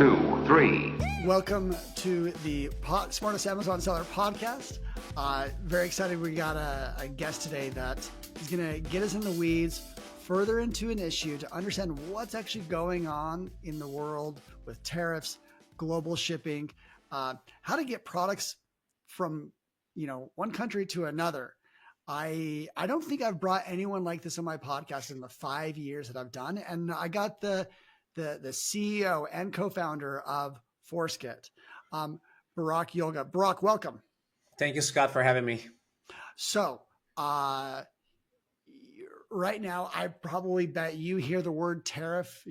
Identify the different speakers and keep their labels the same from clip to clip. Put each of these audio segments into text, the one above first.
Speaker 1: 2, 3.
Speaker 2: Welcome to the Smartest Amazon Seller Podcast. Very excited. We got a guest today that is going to get us in the weeds further into an issue to understand what's actually going on in the world with tariffs, global shipping, how to get products from one country to another. I don't think I've brought anyone like this on my podcast in the 5 years that I've done, and I got the CEO and co-founder of Forceget, Barak Yoga. Barak, welcome.
Speaker 3: Thank you, Scott, for having me.
Speaker 2: So right now, I probably bet you hear the word tariff,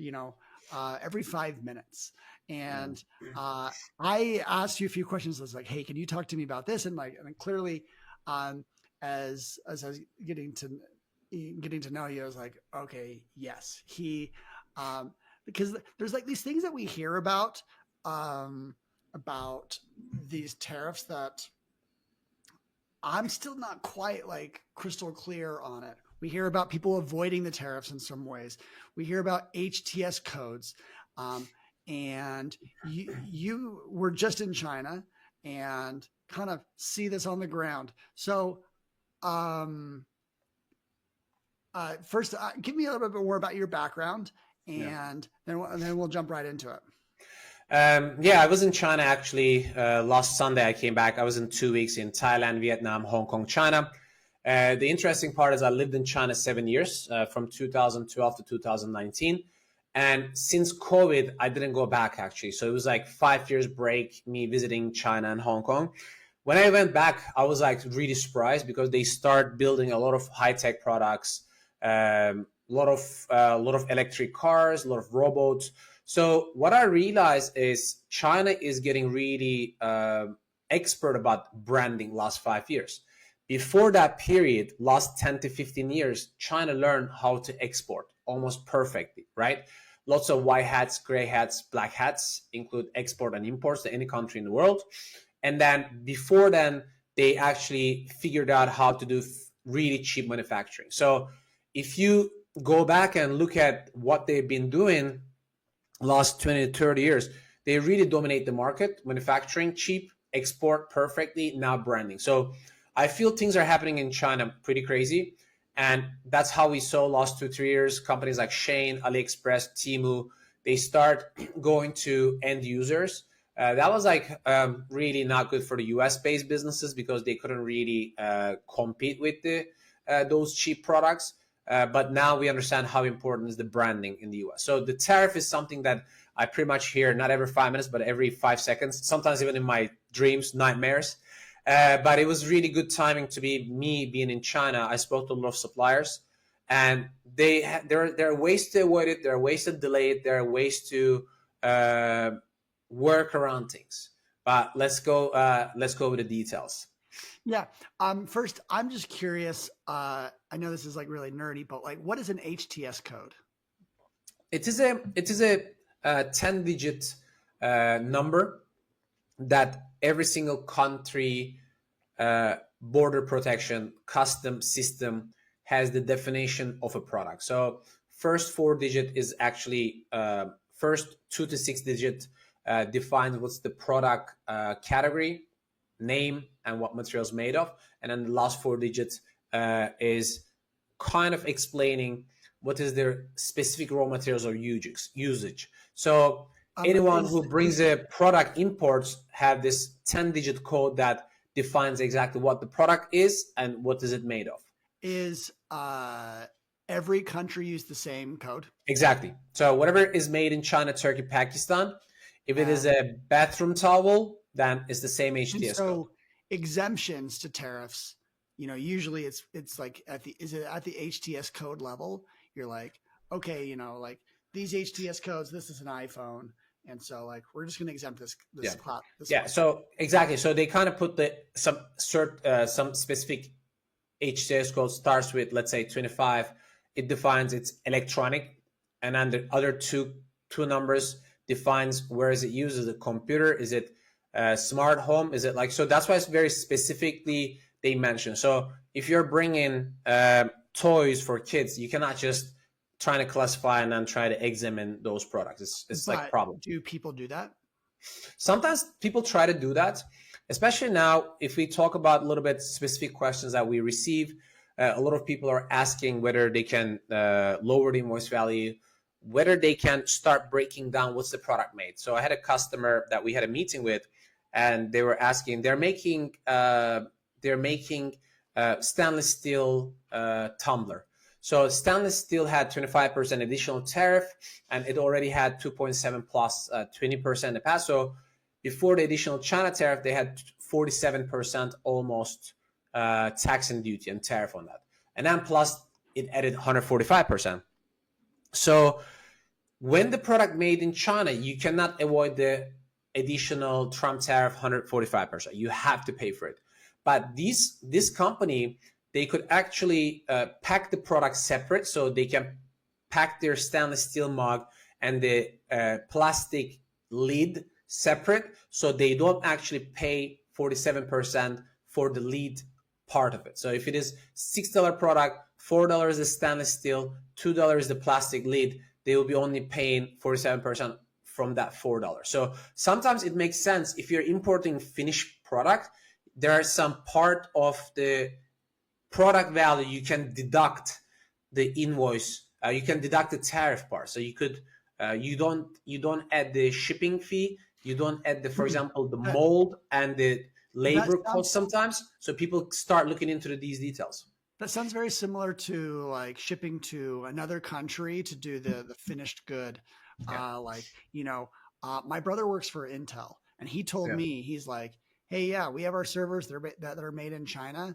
Speaker 2: every 5 minutes. And I asked you a few questions. I was like, hey, can you talk to me about this? And clearly, as I was getting to know you, I was like, okay, yes, because there's like these things that we hear about these tariffs that I'm still not quite like crystal clear on it. We hear about people avoiding the tariffs in some ways. We hear about HTS codes. And you were just in China and kind of see this on the ground. So first, give me a little bit more about your background, and then we'll jump right into it.
Speaker 3: I was in China actually last Sunday. I came back. I was in 2 weeks in Thailand, Vietnam, Hong Kong, China. The interesting part is I lived in China 7 years, from 2012 to 2019. And since COVID, I didn't go back actually. So it was like 5 years break, me visiting China and Hong Kong. When I went back, I was like really surprised because they start building a lot of high-tech products, a lot of electric cars, a lot of robots. So what I realized is China is getting really expert about branding last 5 years. Before that period, last 10 to 15 years, China learned how to export almost perfectly, right? Lots of white hats, gray hats, black hats, include export and imports to any country in the world. And then before then, they actually figured out how to do really cheap manufacturing. So if you go back and look at what they've been doing last 20 to 30 years, they really dominate the market, manufacturing cheap, export perfectly, now branding. So I feel things are happening in China pretty crazy. And that's how we saw last 2-3 years, companies like Shein, AliExpress, Temu, they start going to end users. That was really not good for the US-based businesses because they couldn't really compete with those cheap products. But now we understand how important is the branding in the US. So the tariff is something that I pretty much hear not every 5 minutes, but every 5 seconds, sometimes even in my dreams, nightmares. But it was really good timing to be me being in China. I spoke to a lot of suppliers, and there are ways to avoid it. There are ways to delay it. There are ways to work around things. But let's go with the details.
Speaker 2: Yeah. First, I'm just curious. I know this is like really nerdy, but like, what is an HTS code?
Speaker 3: It is a 10-digit number that every single country border protection custom system has the definition of a product. So first 4 digit is actually first 2 to 6 digit defines what's the product category, name, and what material is made of. And then the last 4 digits is kind of explaining what is their specific raw materials or usage. So anyone who brings a product imports have this 10-digit code that defines exactly what the product is and what is it made of.
Speaker 2: Is every country use the same code?
Speaker 3: Exactly. So whatever is made in China, Turkey, Pakistan, if it is a bathroom towel, then it's the same HTS code.
Speaker 2: So exemptions to tariffs, usually it's like is it at the HTS code level? You're like, okay, like these HTS codes, this is an iPhone. And so like, we're just going to exempt this.
Speaker 3: So exactly. So they kind of put some specific HTS code starts with, let's say 25. It defines it's electronic. And then the other two numbers defines where is it used? Is it computer? Is it smart home? Is it so that's why it's very specifically they mention. So if you're bringing toys for kids, you cannot just trying to classify and then try to examine those products. It's like a problem.
Speaker 2: Do people do that?
Speaker 3: Sometimes people try to do that, especially now. If we talk about a little bit specific questions that we receive, a lot of people are asking whether they can lower the invoice value, whether they can start breaking down what's the product made. So I had a customer that we had a meeting with, and they were asking, they're making stainless steel tumbler. So stainless steel had 25% additional tariff, and it already had 2.7 plus 20% in the past. So before the additional China tariff, they had 47% almost tax and duty and tariff on that. And then plus it added 145%. So when the product made in China, you cannot avoid the additional Trump tariff 145%. You have to pay for it. But this company, they could actually pack the product separate, so they can pack their stainless steel mug and the plastic lid separate, so they don't actually pay 47% for the lid part of it. So if it is $6 product, $4 is stainless steel, $2 is the plastic lid, they will be only paying 47% from that $4. So sometimes it makes sense if you're importing finished product, there are some part of the product value you can deduct the invoice, you can deduct the tariff part. So you could you don't add the shipping fee, you don't add the, for example, the mold and the labor cost sometimes. So people start looking into these details.
Speaker 2: That sounds very similar to like shipping to another country to do the finished good.
Speaker 3: Yeah.
Speaker 2: My brother works for Intel, and he told me, he's like, hey, yeah, we have our servers that are made in China.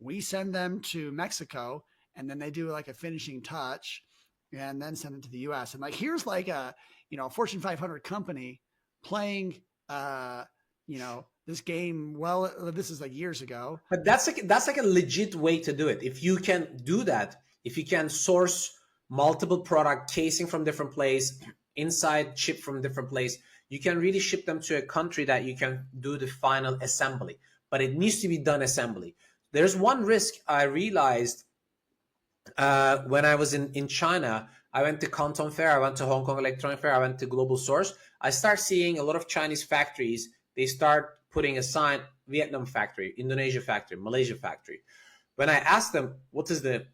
Speaker 2: We send them to Mexico, and then they do like a finishing touch and then send it to the US. And like, here's like a, Fortune 500 company playing, this game. Well, this is like years ago.
Speaker 3: But that's like a legit way to do it. If you can do that, if you can source multiple product casing from different place, inside chip from different place, you can really ship them to a country that you can do the final assembly. But it needs to be done assembly. There's one risk I realized when I was in China. I went to Canton Fair, I went to Hong Kong Electronic Fair, I went to Global Source. I start seeing a lot of Chinese factories. They start putting a sign, Vietnam factory, Indonesia factory, Malaysia factory. When I asked them, what is the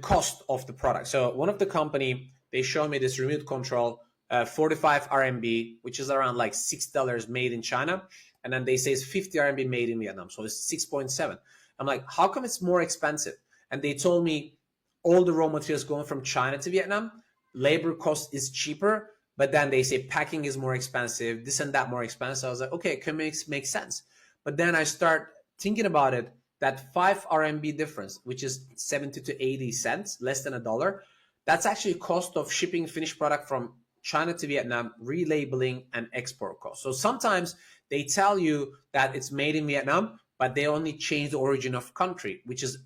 Speaker 3: cost of the product? So one of the company, they show me this remote control, 45 RMB, which is around like $6 made in China. And then they say it's 50 RMB made in Vietnam. So it's 6.7. I'm like, how come it's more expensive? And they told me all the raw materials going from China to Vietnam, labor cost is cheaper, but then they say packing is more expensive, this and that more expensive. I was like, okay, it can make sense. But then I start thinking about it, that 5 RMB difference, which is 70 to 80 cents, less than $1, that's actually cost of shipping finished product from China to Vietnam, relabeling and export cost. So sometimes they tell you that it's made in Vietnam, but they only change the origin of country, which is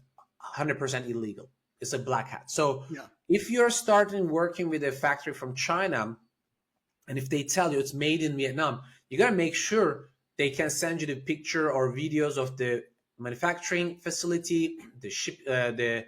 Speaker 3: 100% illegal. It's a black hat. So if you're starting working with a factory from China, and if they tell you it's made in Vietnam, you got to make sure they can send you the picture or videos of the manufacturing facility, the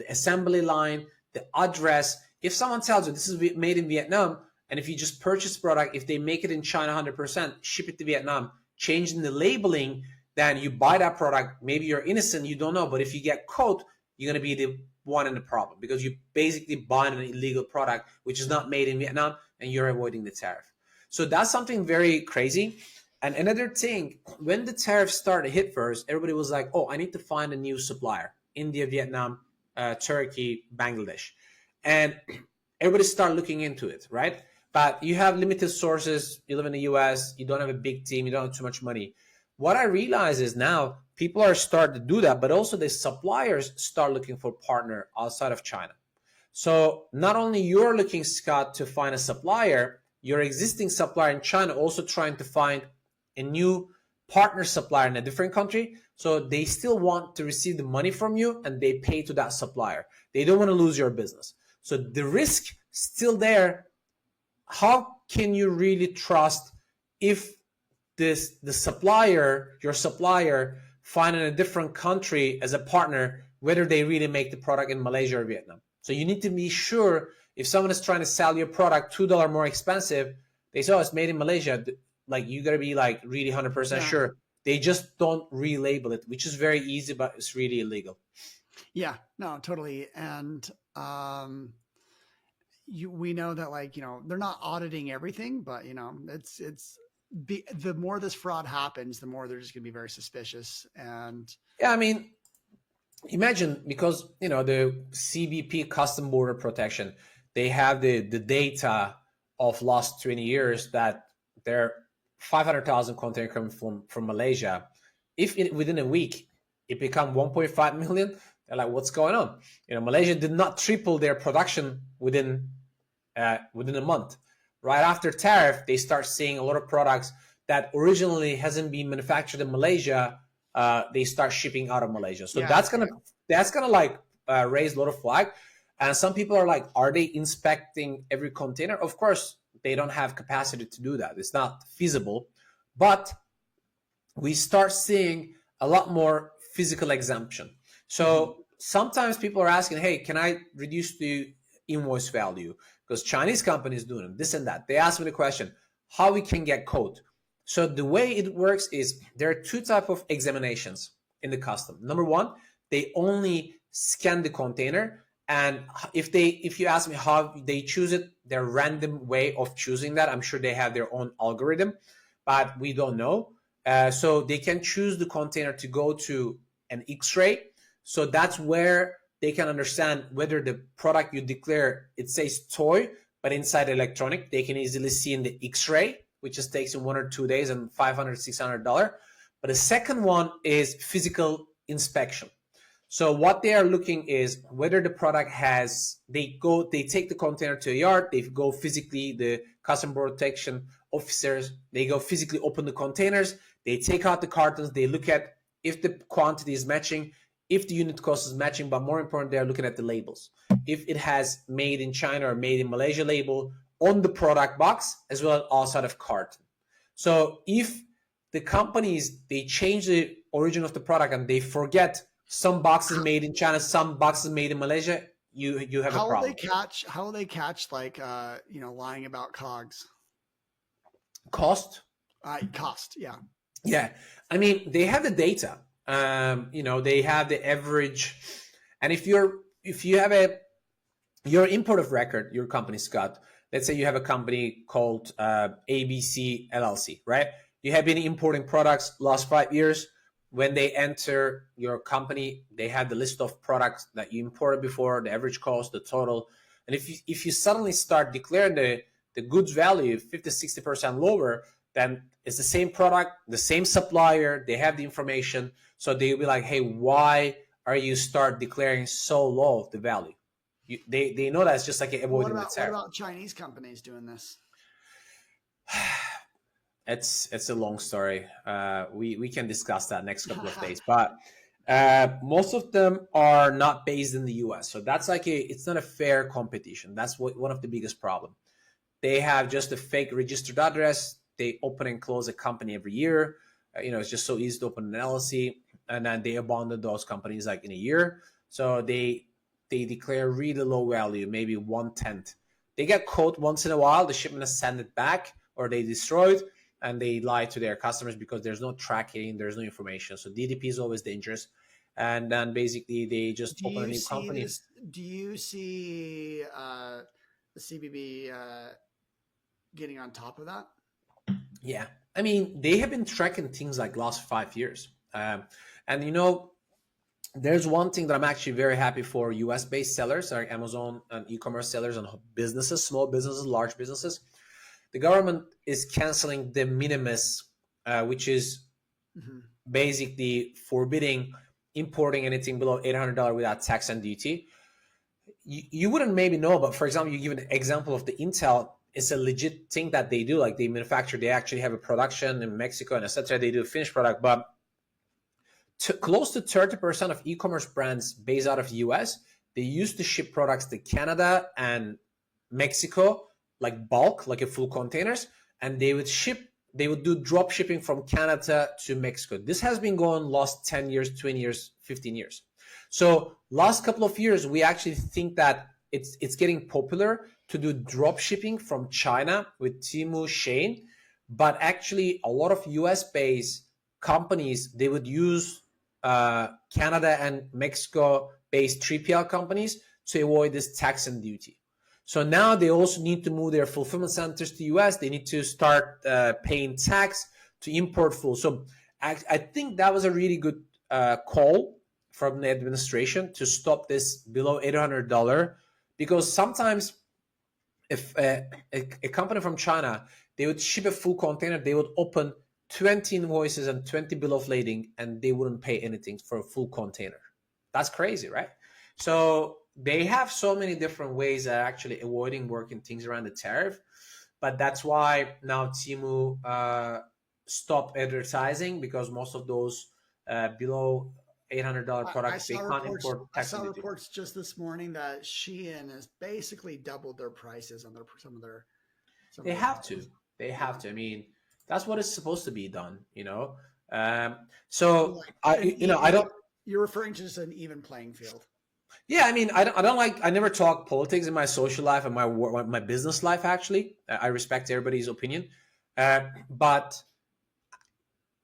Speaker 3: assembly line, the address. If someone tells you this is made in Vietnam, and if you just purchase product, if they make it in China 100%, ship it to Vietnam, changing the labeling, then you buy that product. Maybe you're innocent, you don't know, but if you get caught, you're going to be the one in the problem, because you basically buying an illegal product which is not made in Vietnam, and you're avoiding the tariff. So that's something very crazy. And another thing, when the tariffs started to hit first, everybody was like, oh, I need to find a new supplier. India, Vietnam, Turkey, Bangladesh. And everybody started looking into it, right? But you have limited sources. You live in the US. You don't have a big team. You don't have too much money. What I realize is now people are starting to do that, but also the suppliers start looking for partner outside of China. So not only you're looking, Scott, to find a supplier, your existing supplier in China also trying to find a new partner supplier in a different country. So they still want to receive the money from you, and they pay to that supplier. They don't want to lose your business. So the risk still there. How can you really trust if the supplier, your supplier, find in a different country as a partner, whether they really make the product in Malaysia or Vietnam? So you need to be sure if someone is trying to sell your product $2 more expensive, they say, oh, it's made in Malaysia. Like you got to be like really 100% sure. They just don't relabel it, which is very easy, but it's really illegal.
Speaker 2: Yeah, no, totally. And we know that, like, they're not auditing everything, but the more this fraud happens, the more they're just going to be very suspicious. And
Speaker 3: yeah, I mean, imagine, because the CBP, Custom Border Protection, they have the data of last 20 years that there are 500,000 containers coming from Malaysia. If within a week it become 1.5 million, they're like, what's going on? Malaysia did not triple their production within a month. Right after tariff, they start seeing a lot of products that originally hasn't been manufactured in Malaysia. They start shipping out of Malaysia. So that's gonna like raise a lot of flag. And some people are like, are they inspecting every container? Of course, they don't have capacity to do that. It's not feasible. But we start seeing a lot more physical exemption. So sometimes people are asking, hey, can I reduce the invoice value? Because Chinese companies doing it, this and that. They ask me the question, how we can get code? So the way it works is there are two types of examinations in the custom. Number one, they only scan the container. And if you ask me how they choose it, their random way of choosing that, I'm sure they have their own algorithm, but we don't know. So they can choose the container to go to an X-ray. So that's where they can understand whether the product you declare, it says toy, but inside electronic, they can easily see in the X-ray, which just takes in 1 or 2 days and $500, $600. But the second one is physical inspection. So what they are looking is whether the product they take the container to a yard, they go physically, the custom protection officers, they go physically open the containers, they take out the cartons, they look at if the quantity is matching, if the unit cost is matching, but more important, they're looking at the labels. If it has made in China or made in Malaysia label on the product box, as well as outside of carton. So if the companies, they change the origin of the product and they forget some boxes made in China, some boxes made in Malaysia, you have a problem.
Speaker 2: How will they catch like lying about COGS?
Speaker 3: Cost?
Speaker 2: Cost, yeah.
Speaker 3: Yeah. I mean, they have the data. They have the average. And if you have your import of record, your company, Scott, let's say you have a company called ABC LLC, right? You have been importing products last 5 years. When they enter your company, they have the list of products that you imported before, the average cost, the total. And if you suddenly start declaring the goods value 50-60% lower, then it's the same product, the same supplier, they have the information. So they'll be like, hey, why are you start declaring so low of the value? They know that it's just like avoiding the tariff.
Speaker 2: What about Chinese companies doing this?
Speaker 3: It's a long story. We can discuss that next couple of days. But most of them are not based in the US. So that's like it's not a fair competition. That's one of the biggest problems. They have just a fake registered address. They open and close a company every year. It's just so easy to open an LLC. And then they abandon those companies like in a year. So they declare really low value, maybe 1/10. They get caught once in a while. The shipment is sent it back or they destroy it. And they lie to their customers because there's no tracking, there's no information. So DDP is always dangerous. And then basically they just open a new company.
Speaker 2: Do you see the CBB getting on top of that?
Speaker 3: Yeah. I mean, they have been tracking things like last 5 years. And there's one thing that I'm actually very happy for US-based sellers, like Amazon and e-commerce sellers and businesses, small businesses, large businesses. The government is canceling de minimis, which is basically forbidding importing anything below $800 without tax and duty. You wouldn't maybe know, but for example, you give an example of the Intel. It's a legit thing that they do. Like they manufacture, they actually have a production in Mexico and etc. They do a finished product, but close to 30% of e-commerce brands based out of the US, they used to ship products to Canada and Mexico, like bulk, like a full containers, and they would ship they would do drop shipping from Canada to Mexico. This has been going last 10 years, 20 years, 15 years. So last couple of years, we actually think that it's getting popular to do drop shipping from China with Temu, Shein, but actually a lot of US-based companies, they would use Canada and Mexico-based 3PL companies to avoid this tax and duty. So now they also need to move their fulfillment centers to US. They need to start paying tax to import full. So I think that was a really good call from the administration to stop this below $800, because sometimes if a company from China, they would ship a full container, they would open 20 invoices and 20 bill of lading, and they wouldn't pay anything for a full container. That's crazy, right? So they have so many different ways of actually avoiding working things around the tariff. But that's why now Temu stopped advertising, because most of those below $800 products, they can't import
Speaker 2: I
Speaker 3: tax
Speaker 2: saw
Speaker 3: and duty.
Speaker 2: reports just this morning that Shein has basically doubled their prices on some of their.
Speaker 3: They have to. They have to. I mean, that's what is supposed to be done, you know. So I don't.
Speaker 2: You're referring to just an even playing field.
Speaker 3: Yeah, I mean, I don't like. I never talk politics in my social life and my business life. Actually, I respect everybody's opinion, but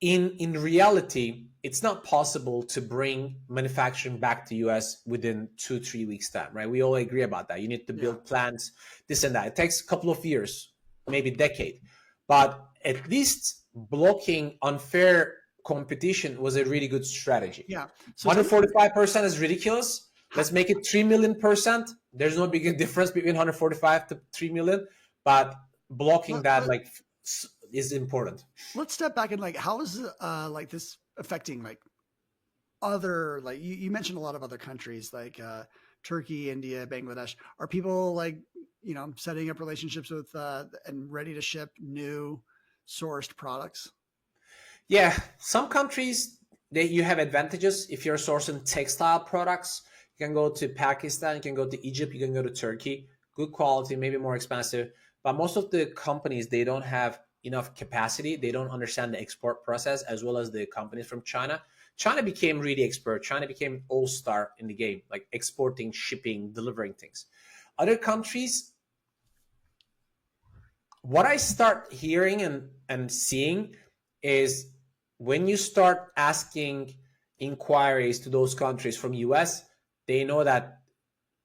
Speaker 3: in reality, it's not possible to bring manufacturing back to US within 2-3 weeks time, right? We all agree about that. You need to build plants, this and that. It takes a couple of years, maybe a decade, but at least blocking unfair competition was a really good strategy.
Speaker 2: Yeah, so
Speaker 3: 145% is ridiculous. Let's make it 3 million%. There's no big difference between 145 to 3 million, but blocking that is important.
Speaker 2: Let's step back and how is this affecting other, you mentioned a lot of other countries like Turkey, India, Bangladesh. Are people setting up relationships with and ready to ship new sourced products?
Speaker 3: Yeah, some countries you have advantages. If you're sourcing textile products, you can go to Pakistan, you can go to Egypt, you can go to Turkey. Good quality, maybe more expensive. But most of the companies, they don't have enough capacity. They don't understand the export process as well as the companies from China. China became really expert. China became all-star in the game, like exporting, shipping, delivering things. Other countries, what I start hearing and seeing is when you start asking inquiries to those countries from US, they know that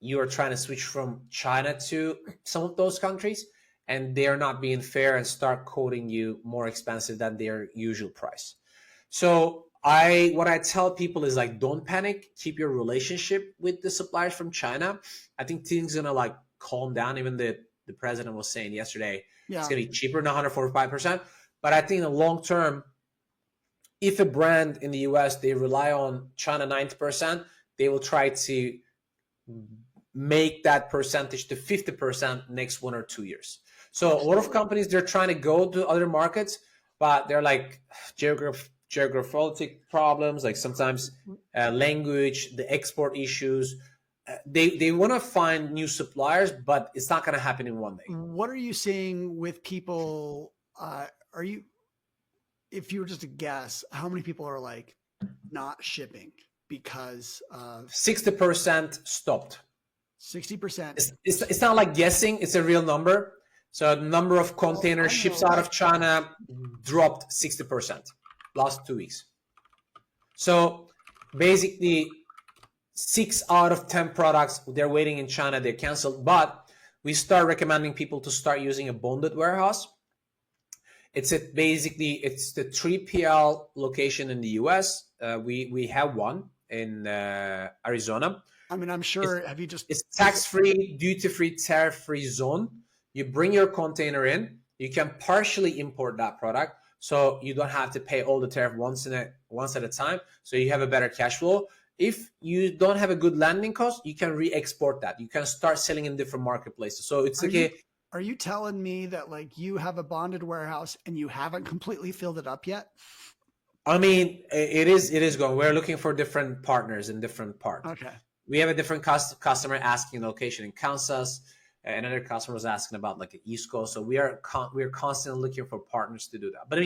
Speaker 3: you are trying to switch from China to some of those countries, and they're not being fair and start quoting you more expensive than their usual price. So what I tell people is don't panic, keep your relationship with the suppliers from China. I think things are gonna calm down. Even the president was saying yesterday, it's gonna be cheaper than 145%. But I think in the long term, if a brand in the US, they rely on China 90%, they will try to make that percentage to 50% next 1 or 2 years. So a lot of companies, they're trying to go to other markets, but they're geographic problems, sometimes language, the export issues. They want to find new suppliers, but it's not going to happen in one day.
Speaker 2: What are you seeing with people? If you were just to guess, how many people are not shipping because of
Speaker 3: 60% stopped?
Speaker 2: 60%.
Speaker 3: It's not like guessing. It's a real number. So the number of container ships out of China dropped 60% last 2 weeks. So basically 6 out of 10 products, they're waiting in China, they're canceled. But we start recommending people to start using a bonded warehouse. It's the 3PL location in the US. We have one in Arizona.
Speaker 2: I mean, I'm sure.
Speaker 3: It's tax-free, duty-free, tariff-free zone. You bring your container in. You can partially import that product, so you don't have to pay all the tariff once at a time. So you have a better cash flow. If you don't have a good landing cost, you can re-export that. You can start selling in different marketplaces. So it's
Speaker 2: Are you telling me that you have a bonded warehouse and you haven't completely filled it up yet?
Speaker 3: I mean, it is going. We're looking for different partners in different parts.
Speaker 2: Okay.
Speaker 3: We have a different customer asking location in Kansas. another customer was asking about like the East Coast. So we are constantly looking for partners to do that. But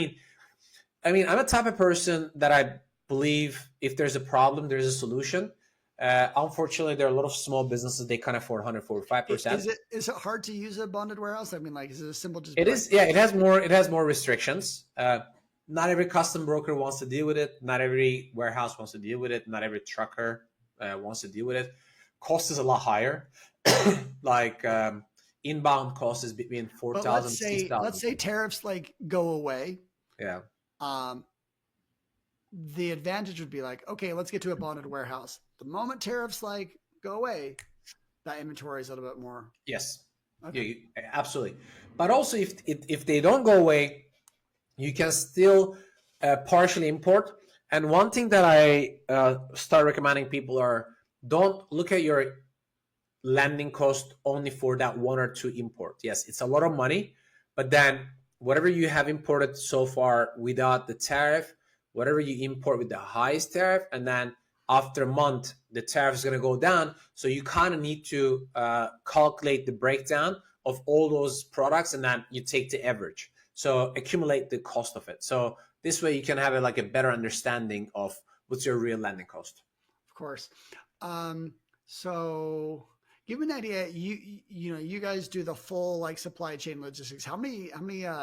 Speaker 3: I'm a type of person that I believe if there's a problem, there's a solution. Unfortunately, there are a lot of small businesses, they can't afford 145%.
Speaker 2: Is it hard to use a bonded warehouse? I mean, like, is it a simple just?
Speaker 3: It is, yeah. It has more restrictions. Not every custom broker wants to deal with it. Not every warehouse wants to deal with it. Not every trucker wants to deal with it. Cost is a lot higher. Like inbound cost is between 4,000 to 6,000.
Speaker 2: Let's say tariffs like go away.
Speaker 3: Yeah.
Speaker 2: The advantage would be like, okay, let's get to a bonded warehouse. The moment tariffs like go away, that inventory is a little bit more.
Speaker 3: Yes.
Speaker 2: Okay.
Speaker 3: Yeah, absolutely. But also, if they don't go away, you can still partially import. And one thing that I start recommending people are, don't look at your landing cost only for that one or two import. Yes, it's a lot of money, but then whatever you have imported so far without the tariff, whatever you import with the highest tariff, and then after a month, the tariff is going to go down. So you kind of need to calculate the breakdown of all those products, and then you take the average. So accumulate the cost of it. So this way you can have a better understanding of what's your real landing cost.
Speaker 2: Of course. So give me an idea. You guys do the full like supply chain logistics. How many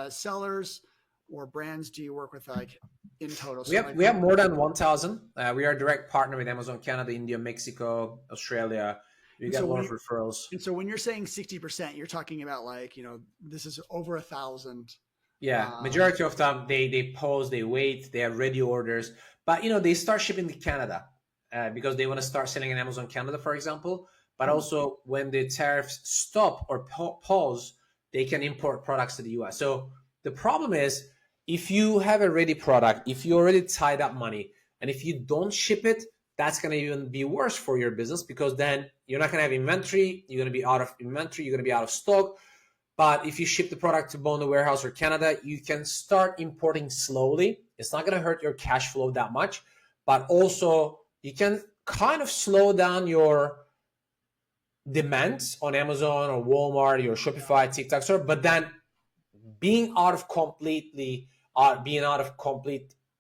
Speaker 2: sellers or brands do you work with like in total?
Speaker 3: So we have more than 1,000. We are a direct partner with Amazon Canada, India, Mexico, Australia. We get a lot of referrals.
Speaker 2: And so when you're saying 60%, you're talking about like, this is over 1,000.
Speaker 3: Yeah, majority of them, they pause, they wait, they have ready orders. But, they start shipping to Canada because they want to start selling in Amazon Canada, for example. But also when the tariffs stop or pause, they can import products to the US. So the problem is, if you have a ready product, if you already tied up money, and if you don't ship it, that's going to even be worse for your business, because then you're not going to have inventory. You're going to be out of inventory. You're going to be out of stock. But if you ship the product to Bond Warehouse or Canada, you can start importing slowly. It's not going to hurt your cash flow that much. But also, you can kind of slow down your demands on Amazon or Walmart, your Shopify, TikTok store. But then being out of complete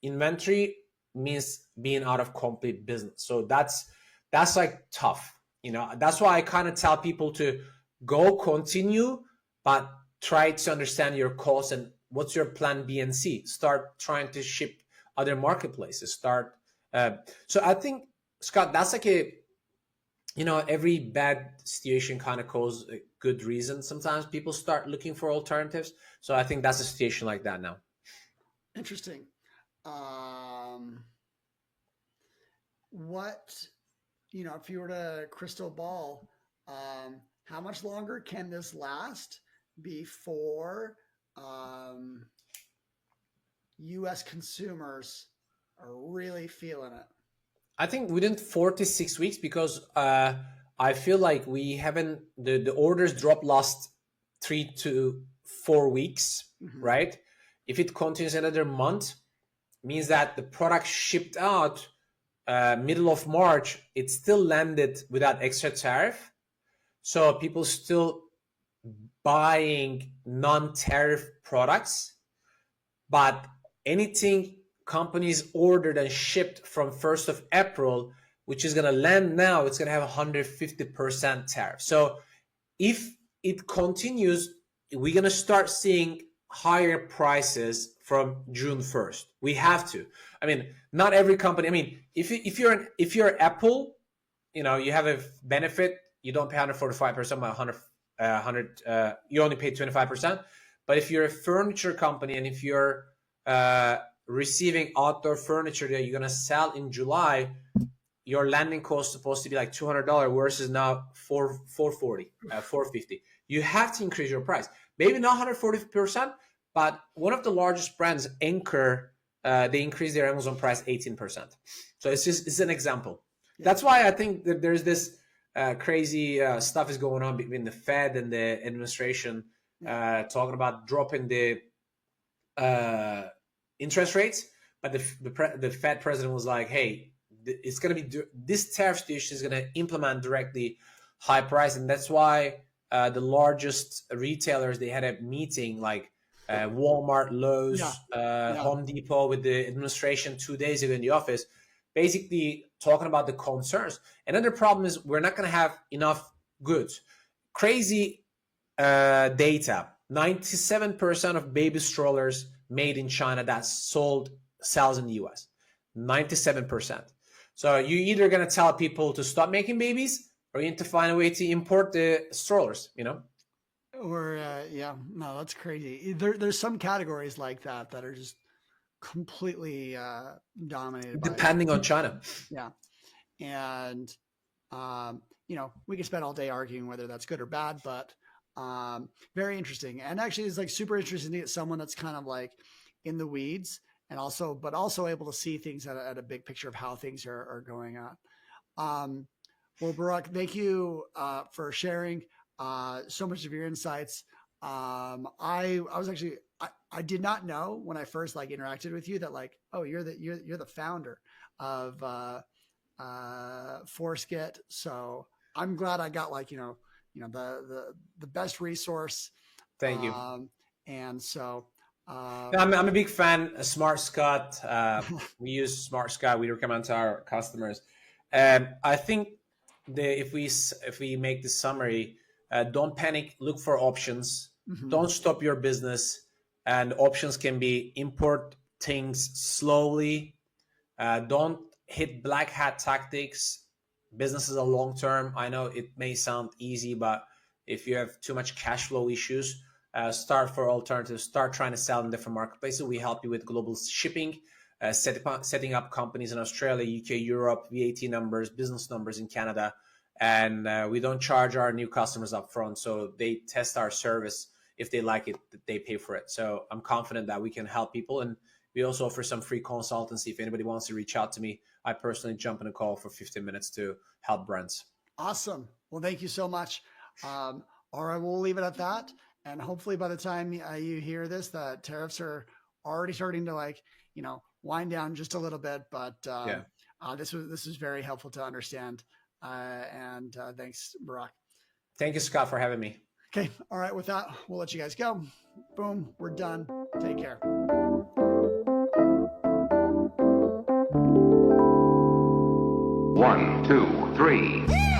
Speaker 3: inventory means being out of complete business. So that's like tough. That's why I kind of tell people to go continue, but try to understand your costs and what's your plan B and C. Start trying to ship other marketplaces. So I think, Scott, that's like every bad situation kind of causes a good reason. Sometimes people start looking for alternatives. So I think that's a situation like that now.
Speaker 2: Interesting. If you were to crystal ball, how much longer can this last before U.S. consumers are really feeling it?
Speaker 3: I think within 4 to 6 weeks, because I feel like we haven't, the orders dropped last 3 to 4 weeks, right? If it continues another month, means that the product shipped out middle of March, it still landed without extra tariff. So people still buying non-tariff products, but anything companies ordered and shipped from 1st of April, which is going to land now, it's going to have 150% tariff. So if it continues, we're going to start seeing higher prices from June 1st. We have to. Not every company. If you're Apple, you have a benefit. You don't pay 145%, but you only pay 25%. But if you're a furniture company and if you're receiving outdoor furniture that you're gonna sell in July, your landing cost is supposed to be like $200 versus now $440, $450. You have to increase your price. Maybe not 140%, but one of the largest brands, Anchor, they increased their Amazon price 18%. So it's an example. That's why I think that there's this crazy stuff is going on between the Fed and the administration, talking about dropping the interest rates. But the Fed president was like, hey, it's going to be, this tariff situation is going to implement directly high price. And that's why the largest retailers, they had a meeting like Walmart,
Speaker 2: Yeah.
Speaker 3: Lowe's, Home Depot with the administration 2 days ago in the office, basically talking about the concerns. Another problem is we're not going to have enough goods. Crazy data. 97% of baby strollers made in China that's sells in the US. 97%. So you either going to tell people to stop making babies, or you need to find a way to import the strollers,
Speaker 2: Or yeah, no, that's crazy. There's some categories like that that are just completely dominated by
Speaker 3: depending on China.
Speaker 2: yeah, and we could spend all day arguing whether that's good or bad, but very interesting. And actually, it's like super interesting to get someone that's kind of like in the weeds and also able to see things at a big picture of how things are going on. Well, Barak, thank you for sharing so much of your insights. I was actually I did not know when I first like interacted with you that like, oh, you're the founder of Forceget. So I'm glad I got like the best resource.
Speaker 3: Thank you.
Speaker 2: And so
Speaker 3: I'm a big fan of Smart Scott. We use Smart Scott. We recommend to our customers. I think if we make the summary, don't panic. Look for options.
Speaker 2: mm-hmm.
Speaker 3: Don't stop your business. And options can be import things slowly. Don't hit black hat tactics. Business is a long term. I know it may sound easy, but if you have too much cash flow issues, start for alternatives. Start trying to sell in different marketplaces. We help you with global shipping, setting up companies in Australia, UK, Europe, VAT numbers, business numbers in Canada. And we don't charge our new customers up front. So they test our service. If they like it, they pay for it. So I'm confident that we can help people. And we also offer some free consultancy. If anybody wants to reach out to me, I personally jump in a call for 15 minutes to help brands.
Speaker 2: Awesome. Well, thank you so much. All right, we'll leave it at that. And hopefully by the time you hear this, the tariffs are already starting to wind down just a little bit. But this was very helpful to understand. And thanks, Barak.
Speaker 3: Thank you, Scott, for having me.
Speaker 2: Okay. All right. With that, we'll let you guys go. Boom. We're done. Take care.
Speaker 1: 1, 2, 3.